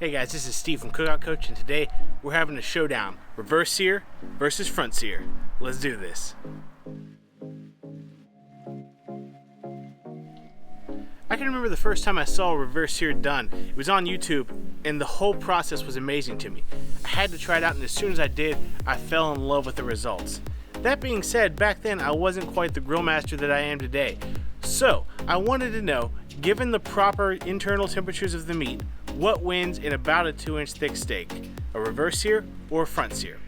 Hey guys, this is Steve from Cookoutcoach, and today we're having a showdown. Reverse sear versus front sear. Let's do this. I can remember the first time I saw a reverse sear done. It was on YouTube, and the whole process was amazing to me. I had to try it out, and as soon as I did, I fell in love with the results. That being said, back then I wasn't quite the grill master that I am today. So, I wanted to know, given the proper internal temperatures of the meat, what wins in about a 2-inch thick steak? A reverse sear or a front sear?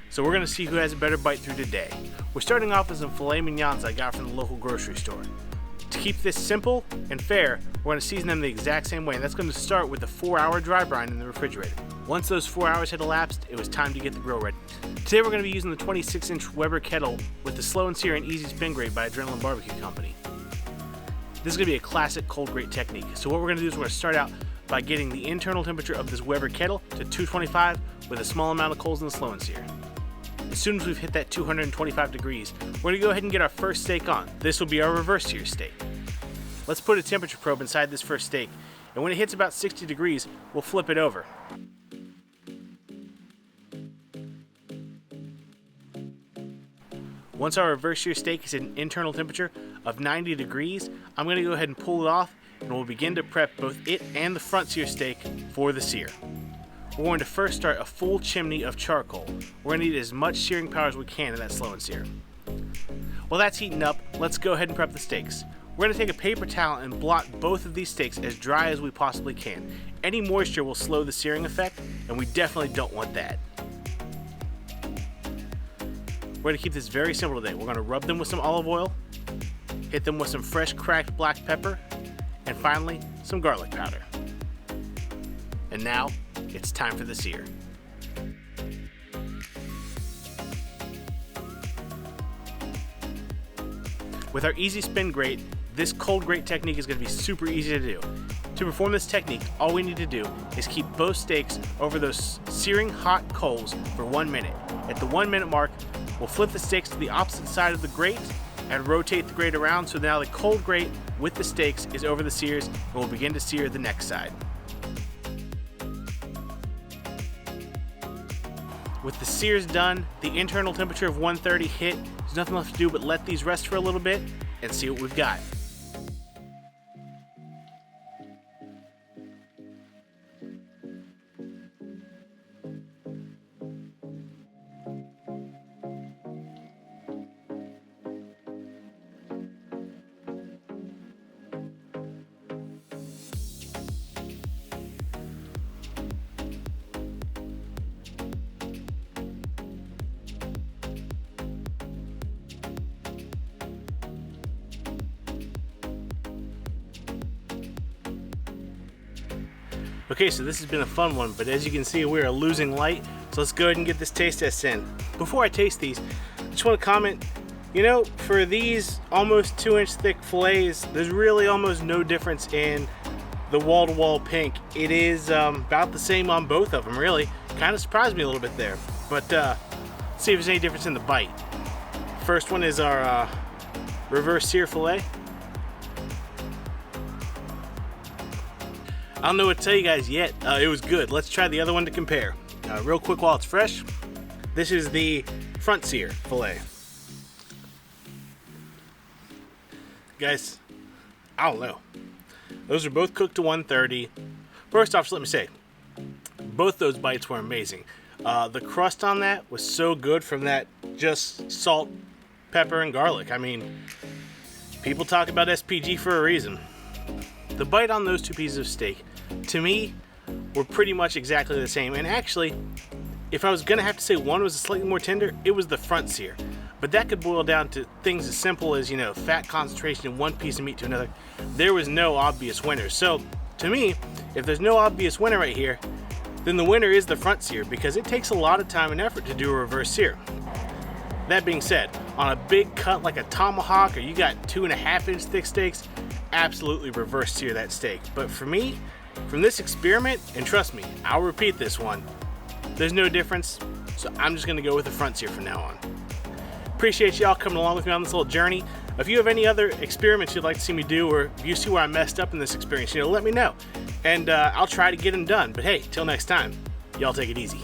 So we're going to see who has a better bite through today. We're starting off with some filet mignons I got from the local grocery store. To keep this simple and fair, we're going to season them the exact same way, and that's going to start with a 4-hour dry brine in the refrigerator. Once those 4 hours had elapsed, it was time to get the grill ready. Today we're going to be using the 26-inch Weber kettle with the Slow N Sear and Easy Spin grate by Adrenaline Barbecue Company. This is going to be a classic cold grate technique. So what we're going to do is we're going to start out by getting the internal temperature of this Weber kettle to 225 with a small amount of coals in the Slow N Sear. As soon as we've hit that 225 degrees, we're going to go ahead and get our first steak on. This will be our reverse sear steak. Let's put a temperature probe inside this first steak, and when it hits about 60 degrees, we'll flip it over. Once our reverse sear steak is at an internal temperature of 90 degrees, I'm going to go ahead and pull it off, and we'll begin to prep both it and the front sear steak for the sear. We're going to first start a full chimney of charcoal. We're going to need as much searing power as we can in that Slow N Sear. While that's heating up, let's go ahead and prep the steaks. We're going to take a paper towel and blot both of these steaks as dry as we possibly can. Any moisture will slow the searing effect, and we definitely don't want that. We're going to keep this very simple today. We're going to rub them with some olive oil, hit them with some fresh cracked black pepper, and finally, some garlic powder. And now, it's time for the sear. With our Easy Spin grate, this cold grate technique is going to be super easy to do. To perform this technique, all we need to do is keep both steaks over those searing hot coals for 1 minute. At the 1 minute mark, we'll flip the steaks to the opposite side of the grate and rotate the grate around so now the cold grate with the steaks is over the sears, and we'll begin to sear the next side. With the sears done, the internal temperature of 130 hit, there's nothing left to do but let these rest for a little bit and see what we've got. Okay, so this has been a fun one, but as you can see, we are losing light, so let's go ahead and get this taste test in. Before I taste these, I just want to comment, for these almost 2-inch thick fillets, there's really almost no difference in the wall-to-wall pink. It is about the same on both of them, really. Kind of surprised me a little bit there, but let's see if there's any difference in the bite. First one is our reverse sear fillet. I don't know what to tell you guys yet. It was good. Let's try the other one to compare. Real quick while it's fresh. This is the front sear fillet. Guys, I don't know. Those are both cooked to 130. First off, just let me say, both those bites were amazing. The crust on that was so good from that just salt, pepper, and garlic. I mean, people talk about SPG for a reason. The bite on those two pieces of steak, to me, were pretty much exactly the same. And actually, if I was going to have to say one was slightly more tender, it was the front sear. But that could boil down to things as simple as, fat concentration in one piece of meat to another. There was no obvious winner. So, to me, if there's no obvious winner right here, then the winner is the front sear because it takes a lot of time and effort to do a reverse sear. That being said, on a big cut like a tomahawk or you got 2.5-inch thick steaks, absolutely reverse sear that steak. But for me, from this experiment, and trust me, I'll repeat this one, there's no difference, so I'm just going to go with the front sear from now on. Appreciate y'all coming along with me on this little journey. If you have any other experiments you'd like to see me do, or if you see where I messed up in this experience, let me know. And I'll try to get them done. But hey, till next time, y'all take it easy.